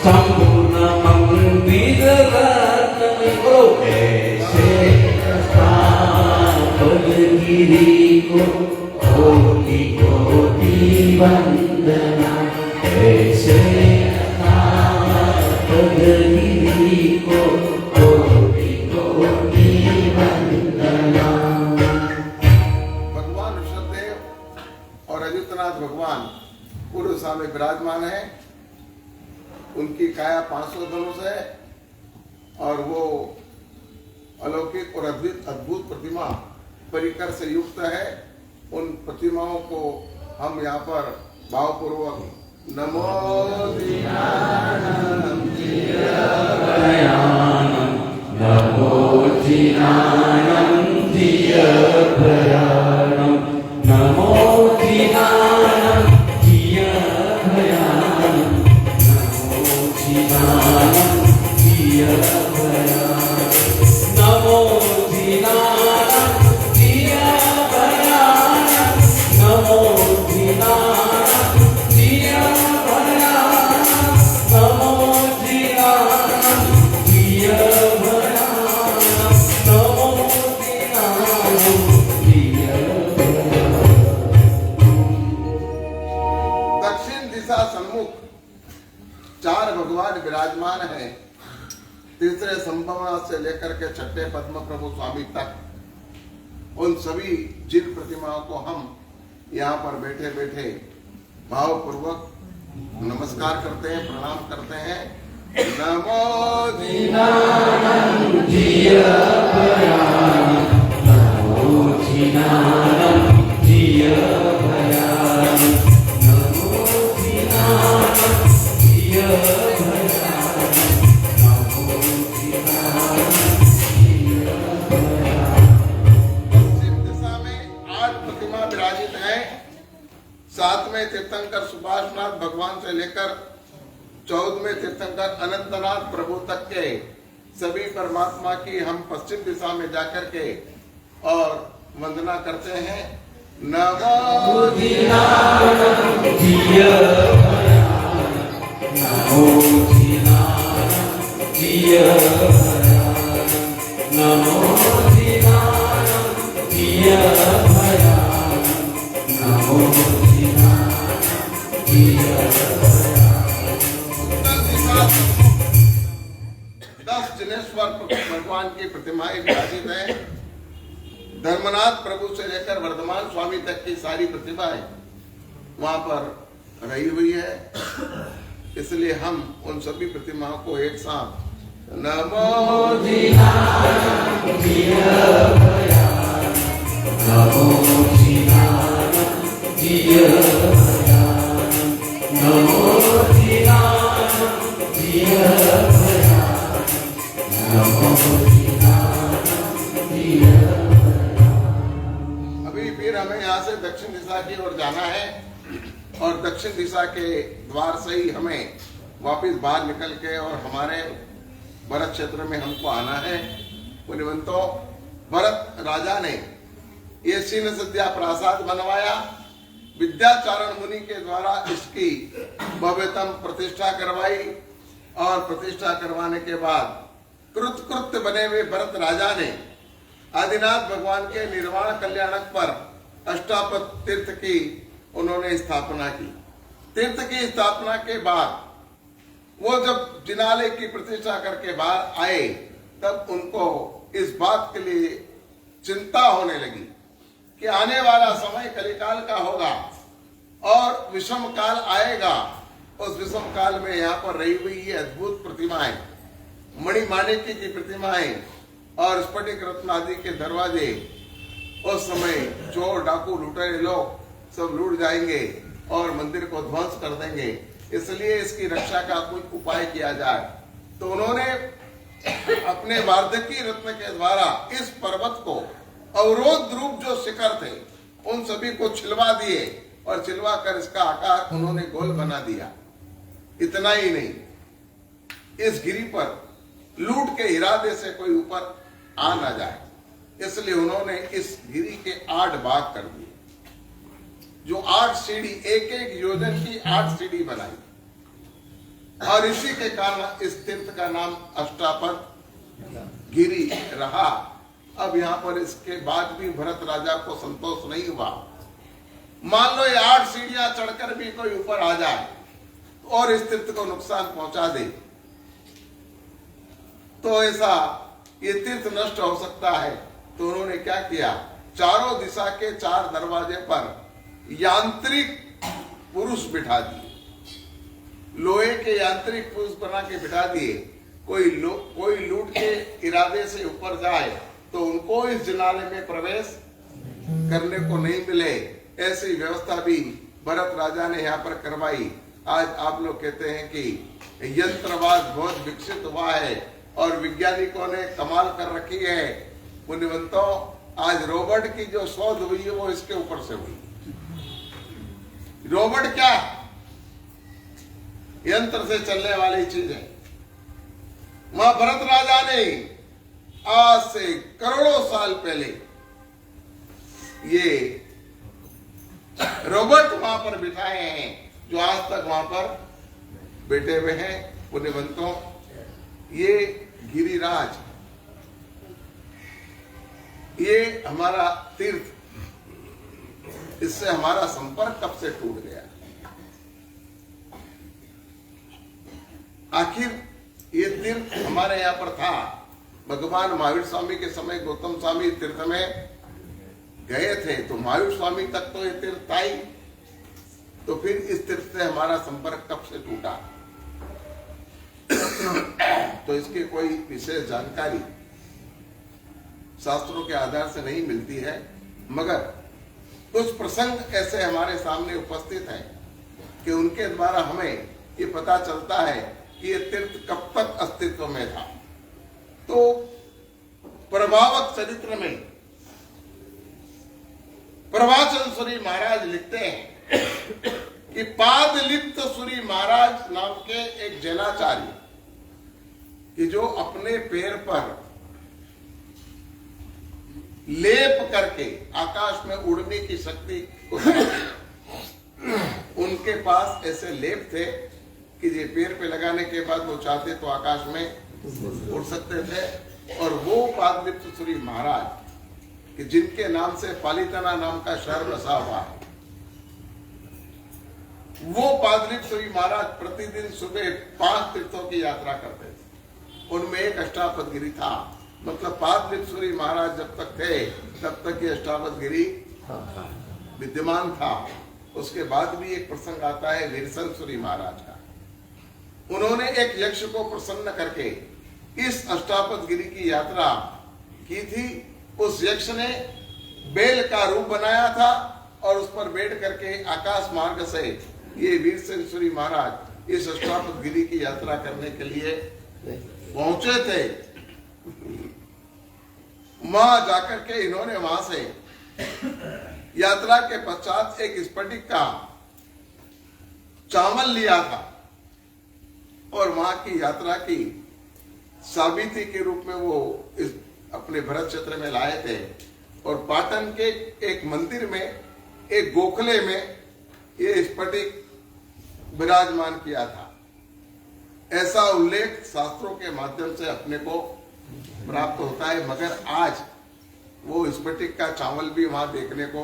संपूर्ण मंदिर रत्नमय करो ऐसे स्थापन गिरि को कोटि कोटि वंदना ऐसे स्थापन गिरि को कोटि कोटि वंदना। भगवान ऋषभदेव और अजितनाथ भगवान पूर्व दिशा में विराजमान है। उनकी काया 500 धनुष है और वो अलौकिक और अद्भुत प्रतिमा परिकर से युक्त है। उन प्रतिमाओं को हम यहाँ पर भावपूर्वक नमो दीनानां भयानम नमो दीनानां दिय भयानम नमो दीनानां दिय भयानम नमो दीनानां दिय भयानम नमो दीनानां दिय भयानम नमो दीनानां दिय भयानम नमो दीनानां दिय भयानम नमो दीनानां दिय दक्षिण दिशा सम्मुख 4 भगवान विराजमान हैं। तीसरे संभवना से लेकर के छठे पद्म प्रभु स्वामी तक उन सभी जिन प्रतिमाओं को हम यहाँ पर बैठे बैठे भावपूर्वक नमस्कार करते हैं, प्रणाम करते हैं। नमो दीनानां दिय भयानम नमो दीनानां दिय भयानम नमो दीनानां दिय भयानम नमो दीनानां दिय पश्चिम दिशा में 8 प्रतिमा विराजित हैं। 7वें तीर्थंकर सुभाषनाथ भगवान से लेकर 14वें तीर्थंकर अनंतनाथ प्रभु तक के सभी परमात्मा की हम पश्चिम दिशा में जाकर के और वंदना करते हैं। नमो दीनानां दिय भयानम नमो दीनानां दिय भयानम नमो दीनानां दिय भयानम नमो दीनानां दिय उत्तर दिशा 10 जिनेश्वर भगवान की प्रतिमाएं विराजित हैं। धर्मनाथ प्रभु से लेकर वर्धमान स्वामी तक की सारी प्रतिमाएं वहां पर रही हुई है। इसलिए हम उन सभी प्रतिमाओं को एक साथ नमो दीनानां दिय भयानम नमो दीनानां दिय भयानम नमो दीनानां दिय भयानम नमो दीनानां दिय अभी फिर हमें यहाँ से दक्षिण दिशा की ओर जाना है और दक्षिण दिशा के द्वार से ही हमें वापस बाहर निकल के और हमारे भरत क्षेत्र में हमको आना है। मुनिवंतों, भरत राजा ने ये सीन सद्या प्रासाद बनवाया। विद्याचारण मुनि के द्वारा इसकी भव्यतम प्रतिष्ठा करवाई और प्रतिष्ठा करवाने के बाद कृतकृत्य बने हुए भरत राजा ने आदिनाथ भगवान के निर्वाण कल्याणक पर अष्टापद तीर्थ की उन्होंने स्थापना की। तीर्थ की स्थापना के बाद वो जब जिनालय की प्रतिष्ठा करके बाहर आए, तब उनको इस बात के लिए चिंता होने लगी कि आने वाला समय कलिकाल का होगा और विषम काल आएगा। उस विषम काल में यहाँ पर रही हुई ये अद्भुत प्रतिमाएं, मणिमाणिक्य की प्रतिमाएं और स्फटिक रत्न आदि के दरवाजे, उस समय चोर डाकू लुटेरे लोग सब लूट जाएंगे और मंदिर को ध्वंस कर देंगे, इसलिए इसकी रक्षा का कोई उपाय किया जाए। तो उन्होंने अपने वार्धकी रत्न के द्वारा इस पर्वत को अवरोध रूप जो शिखर थे उन सभी को छिलवा दिए और छिलवा कर इसका आकार उन्होंने गोल बना दिया। इतना ही नहीं, इस गिरी पर लूट के इरादे से कोई ऊपर आ ना जाए, इसलिए उन्होंने इस गिरी के 8 भाग कर दिए। जो 8 सीढ़ी, एक एक योजन की 8 सीढ़ी बनाई, और इसी के कारण इस तीर्थ का नाम अष्टापद गिरी रहा। अब यहाँ पर इसके बाद भी भरत राजा को संतोष नहीं हुआ। मान लो ये 8 सीढ़ियां चढ़कर भी कोई ऊपर आ जाए और इस तीर्थ को नुकसान पहुंचा दे, तो ऐसा ये तीर्थ नष्ट हो सकता है। तो उन्होंने क्या किया, चारों दिशा के 4 दरवाजे पर यांत्रिक पुरुष बिठा दिए, लोहे के यांत्रिक पुरुष बना के बिठा दिए। कोई लूट के इरादे से ऊपर जाए तो उनको इस जिनालय में प्रवेश करने को नहीं मिले, ऐसी व्यवस्था भी भरत राजा ने यहाँ पर करवाई। आज आप लोग कहते हैं कि यंत्रवाद बहुत विकसित हुआ है और वैज्ञानिकों ने कमाल कर रखी है। बुद्धिमंतों, आज रोबोट की जो शोध हुई है वो इसके ऊपर से हुई। रोबोट क्या है? यंत्र से चलने वाली चीज है। मां भरत राजा ने आज से करोड़ों साल पहले ये रोबोट वहां पर बिठाए हैं, जो आज तक वहां पर बैठे हुए हैं। पुण्यवंतों, ये गिरिराज, ये हमारा तीर्थ, इससे हमारा संपर्क कब से टूट गया? आखिर ये तीर्थ हमारे यहाँ पर था। भगवान महावीर स्वामी के समय गौतम स्वामी तीर्थ में गए थे, तो महावीर स्वामी तक तो ये तीर्थ था ही। तो फिर इस तीर्थ से हमारा संपर्क कब से टूटा? तो इसकी कोई विशेष जानकारी शास्त्रों के आधार से नहीं मिलती है, मगर कुछ प्रसंग ऐसे हमारे सामने उपस्थित हैं कि उनके द्वारा हमें ये पता चलता है कि ये तीर्थ कब तक अस्तित्व में था। तो प्रभावक चरित्र में प्रभाचल सूरी महाराज लिखते हैं कि पादलिप्त सूरी महाराज नाम के एक जैनाचार्य, कि जो अपने पैर पर लेप करके आकाश में उड़ने की शक्ति को उनके पास ऐसे लेप थे कि ये पैर पे लगाने के बाद वो चाहते तो आकाश में उड़ सकते थे। और वो पादलिप्त सूरी महाराज, कि जिनके नाम से पालिताना नाम का शहर बसा हुआ है, वो पादलिप्त सूरी महाराज प्रतिदिन सुबह 5 तीर्थों की यात्रा करते थे। उनमें एक अष्टापद गिरी था। मतलब पादलिप्त सूरी महाराज जब तक थे तब तक ये अष्टापद गिरी विद्यमान था। उसके बाद भी एक प्रसंग आता है वीरसन सूरी महाराज का। उन्होंने एक यक्ष को प्रसन्न करके इस अष्टापद गिरी की यात्रा की थी। उस यक्ष ने बेल का रूप बनाया था और उस पर बैठ करके आकाश मार्ग से ये वीरसन सूरी महाराज इस अष्टापद गिरी की यात्रा करने के लिए पहुंचे थे। वहां जाकर के इन्होंने वहां से यात्रा के पश्चात एक स्फटिक का चावल लिया था और वहां की यात्रा की साबिती के रूप में वो इस अपने भरत क्षेत्र में लाए थे। और पाटन के एक मंदिर में एक गोखले में ये स्फटिक विराजमान किया था। ऐसा उल्लेख शास्त्रों के माध्यम से अपने को प्राप्त होता है। मगर आज वो स्फटिक का चावल भी वहां देखने को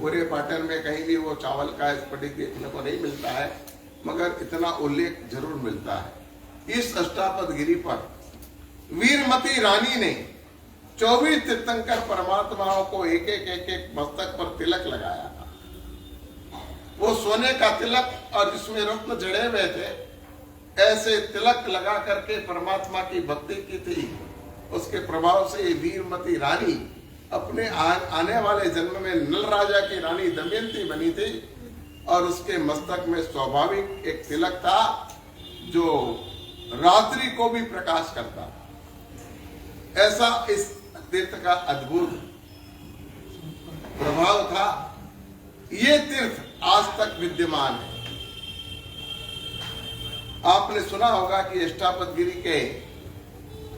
पूरे पाटन में कहीं भी वो चावल का स्फटिक देखने को नहीं मिलता है, मगर इतना उल्लेख जरूर मिलता है। इस अष्टापद गिरी पर वीरमती रानी ने 24 तीर्थंकर परमात्माओं को एक एक मस्तक पर तिलक लगाया था। वो सोने का तिलक और जिसमें रत्न जड़े हुए थे, ऐसे तिलक लगा करके परमात्मा की भक्ति की थी। उसके प्रभाव से वीरमती रानी अपने आने वाले जन्म में नल राजा की रानी दमयंती बनी थी और उसके मस्तक में स्वाभाविक एक तिलक था जो रात्रि को भी प्रकाश करता। ऐसा इस तीर्थ का अद्भुत प्रभाव था। ये तीर्थ आज तक विद्यमान है। आपने सुना होगा कि अष्टापद गिरी के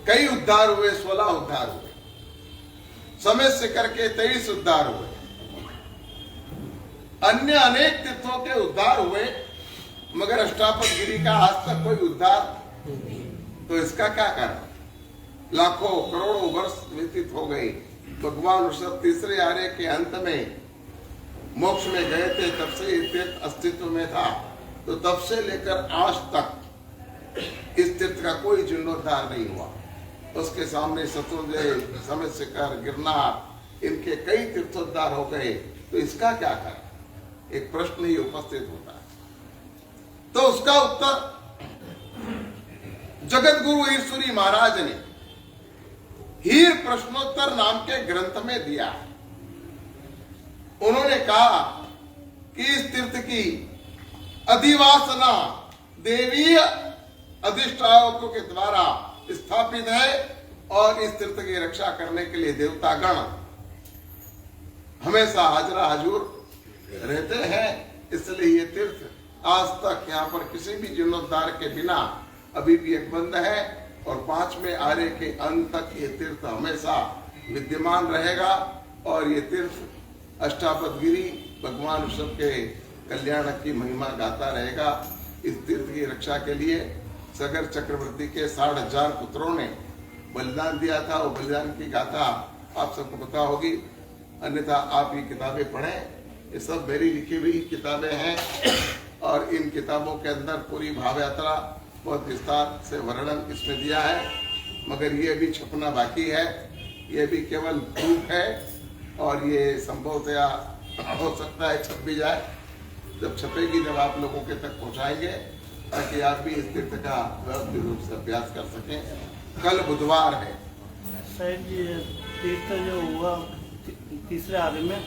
कई उद्धार हुए, 16 उद्धार हुए, समय से करके 23 उद्धार हुए, अन्य अनेक तीर्थों के उद्धार हुए, मगर अष्टापद गिरी का आज तक कोई उद्धार। तो इसका क्या कारण? लाखों करोड़ों वर्ष व्यतीत हो गए। भगवान ऋषभ तीसरे आर्य के अंत में मोक्ष में गए थे, तब से ये तीर्थ अस्तित्व में था। तो तब से लेकर आज तक इस तीर्थ का कोई जीर्णोद्धार नहीं हुआ। उसके सामने शत्रुंजय, समय शिखर, गिरनार, इनके कई तीर्थोद्धार हो गए। तो इसका क्या कारण? एक प्रश्न ही उपस्थित होता है। तो उसका उत्तर जगत गुरु ईश्वरी महाराज ने हीर प्रश्नोत्तर नाम के ग्रंथ में दिया। उन्होंने कहा कि इस तीर्थ की अधिवासना देवीय अधिष्ठायकों के द्वारा स्थापित है और इस तीर्थ की रक्षा करने के लिए देवतागण हमेशा हाजरा हजूर रहते हैं। इसलिए ये तीर्थ आज तक यहाँ पर किसी भी जीर्णोद्धार के बिना अभी भी एक बंद है और 5वें आर्य के अंत तक ये तीर्थ हमेशा विद्यमान रहेगा। और ये तीर्थ अष्टापद गिरी भगवान ऋषभ के कल्याण की महिमा गाता रहेगा। इस तीर्थ की रक्षा के लिए सगर चक्रवर्ती के 60,000 पुत्रों ने बलिदान दिया था। वो बलिदान की गाथा आप सबको पता होगी, अन्यथा आप ये किताबें पढ़ें। ये सब मेरी लिखी हुई किताबें हैं और इन किताबों के अंदर पूरी भाव यात्रा बहुत विस्तार से वर्णन इसमें दिया है, मगर ये भी छपना बाकी है। ये भी केवल प्रूफ है और ये संभवतया हो सकता है छप भी जाए। जब छपेगी जब आप लोगों के तक पहुंचाएंगे, ताकि आप भी इस तीर्थ का व्यवस्थित रूप से अभ्यास कर सकें। कल बुधवार है। शायद ये तीर्थ जो हुआ तीसरे आर्य में,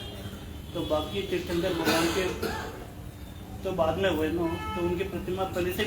तो बाकी तीर्थंकर भगवान के तो बाद में हुए ना, तो उनकी प्रतिमा पहले से